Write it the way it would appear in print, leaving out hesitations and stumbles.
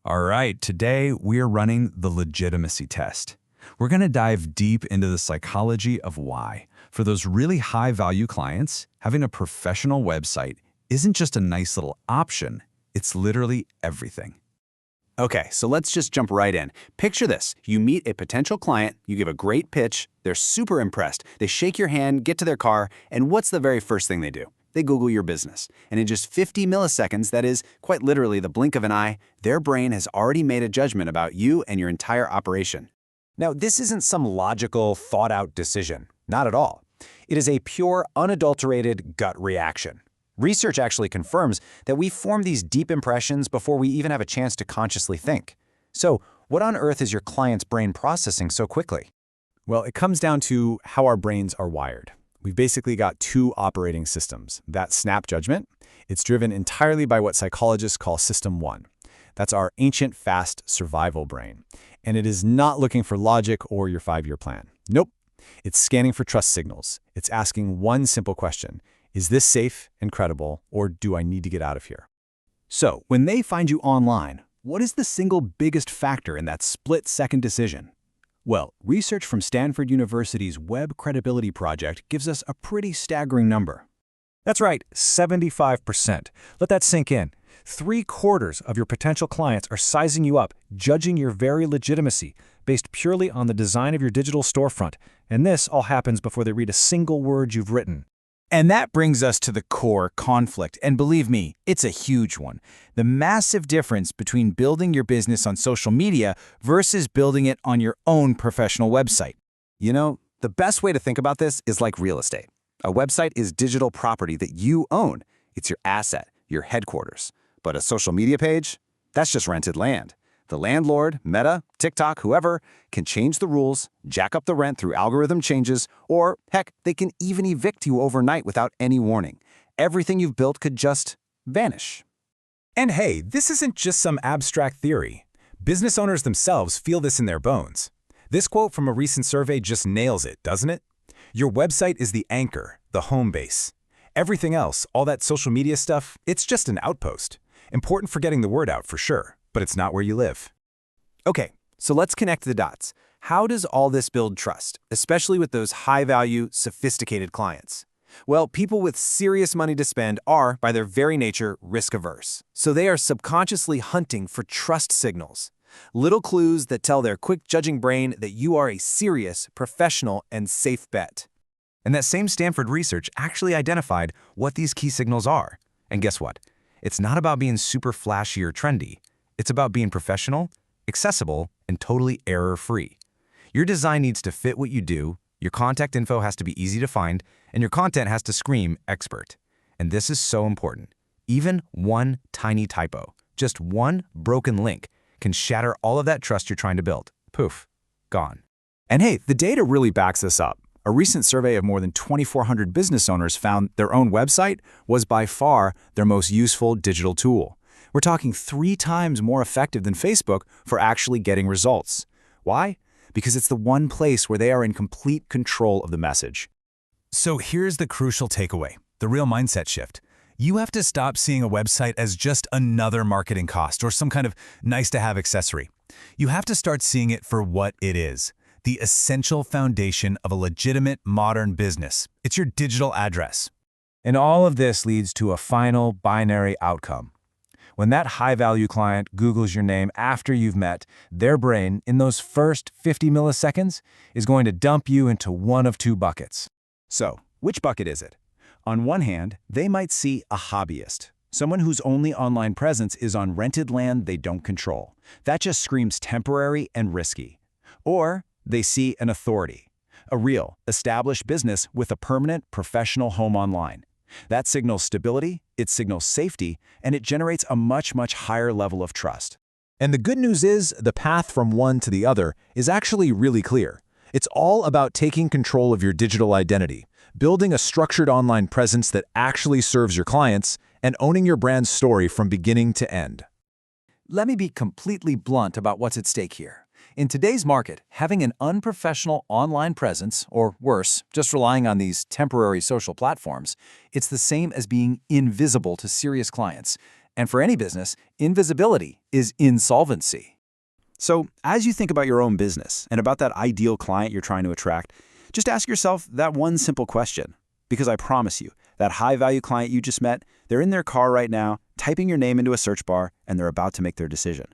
All right, today we're running the legitimacy test. We're going to dive deep into the psychology of why, for those really high-value clients, having a professional website isn't just a nice little option, it's literally everything. Okay, so let's just jump right in. Picture this. You meet a potential client, you give a great pitch, they're super impressed, they shake your hand, get to their car, and what's the very first thing they do? They Google your business. And in just 50 milliseconds, that is quite literally the blink of an eye, their brain has already made a judgment about you and your entire operation. Now, this isn't some logical, thought-out decision. Not at all. It is a pure, unadulterated gut reaction. Research actually confirms that we form these deep impressions before we even have a chance to consciously think. So, what on earth is your client's brain processing so quickly? Well, it comes down to how our brains are wired. We've basically got two operating systems. That snap judgment, it's driven entirely by what psychologists call System 1. That's our ancient, fast survival brain. And it is not looking for logic or your 5-year plan. Nope. It's scanning for trust signals. It's asking one simple question. Is this safe and credible, or do I need to get out of here? So, when they find you online, what is the single biggest factor in that split-second decision? Well, research from Stanford University's Web Credibility Project gives us a pretty staggering number. That's right, 75%. Let that sink in. 3/4 of your potential clients are sizing you up, judging your very legitimacy, based purely on the design of your digital storefront. And this all happens before they read a single word you've written. And that brings us to the core conflict, and believe me, it's a huge one. The massive difference between building your business on social media versus building it on your own professional website. You know, the best way to think about this is like real estate. A website is digital property that you own. It's your asset, your headquarters. But a social media page? That's just rented land. The landlord, Meta, TikTok, whoever, can change the rules, jack up the rent through algorithm changes, or, heck, they can even evict you overnight without any warning. Everything you've built could just vanish. And hey, this isn't just some abstract theory. Business owners themselves feel this in their bones. This quote from a recent survey just nails it, doesn't it? Your website is the anchor, the home base. Everything else, all that social media stuff, it's just an outpost. Important for getting the word out for sure, but it's not where you live. Okay, so let's connect the dots. How does all this build trust, especially with those high-value, sophisticated clients? Well, people with serious money to spend are, by their very nature, risk-averse. So they are subconsciously hunting for trust signals, little clues that tell their quick-judging brain that you are a serious, professional, and safe bet. And that same Stanford research actually identified what these key signals are. And guess what? It's not about being super flashy or trendy. It's about being professional, accessible, and totally error-free. Your design needs to fit what you do, your contact info has to be easy to find, and your content has to scream expert. And this is so important. Even one tiny typo, just one broken link, can shatter all of that trust you're trying to build. Poof, gone. And hey, the data really backs this up. A recent survey of more than 2,400 business owners found their own website was by far their most useful digital tool. We're talking 3 times more effective than Facebook for actually getting results. Why? Because it's the one place where they are in complete control of the message. So here's the crucial takeaway, the real mindset shift. You have to stop seeing a website as just another marketing cost or some kind of nice-to-have accessory. You have to start seeing it for what it is. The essential foundation of a legitimate modern business. It's your digital address. And all of this leads to a final binary outcome. When that high-value client Googles your name after you've met, their brain, in those first 50 milliseconds, is going to dump you into one of 2 buckets. So, which bucket is it? On one hand, they might see a hobbyist, someone whose only online presence is on rented land they don't control. That just screams temporary and risky. Or they see an authority, a real, established business with a permanent, professional home online. That signals stability, it signals safety, and it generates a much, much higher level of trust. And the good news is, the path from one to the other is actually really clear. It's all about taking control of your digital identity, building a structured online presence that actually serves your clients, and owning your brand's story from beginning to end. Let me be completely blunt about what's at stake here. In today's market, having an unprofessional online presence, or worse, just relying on these temporary social platforms, it's the same as being invisible to serious clients. And for any business, invisibility is insolvency. So, as you think about your own business and about that ideal client you're trying to attract, just ask yourself that one simple question. Because I promise you, that high-value client you just met, they're in their car right now, typing your name into a search bar, and they're about to make their decision.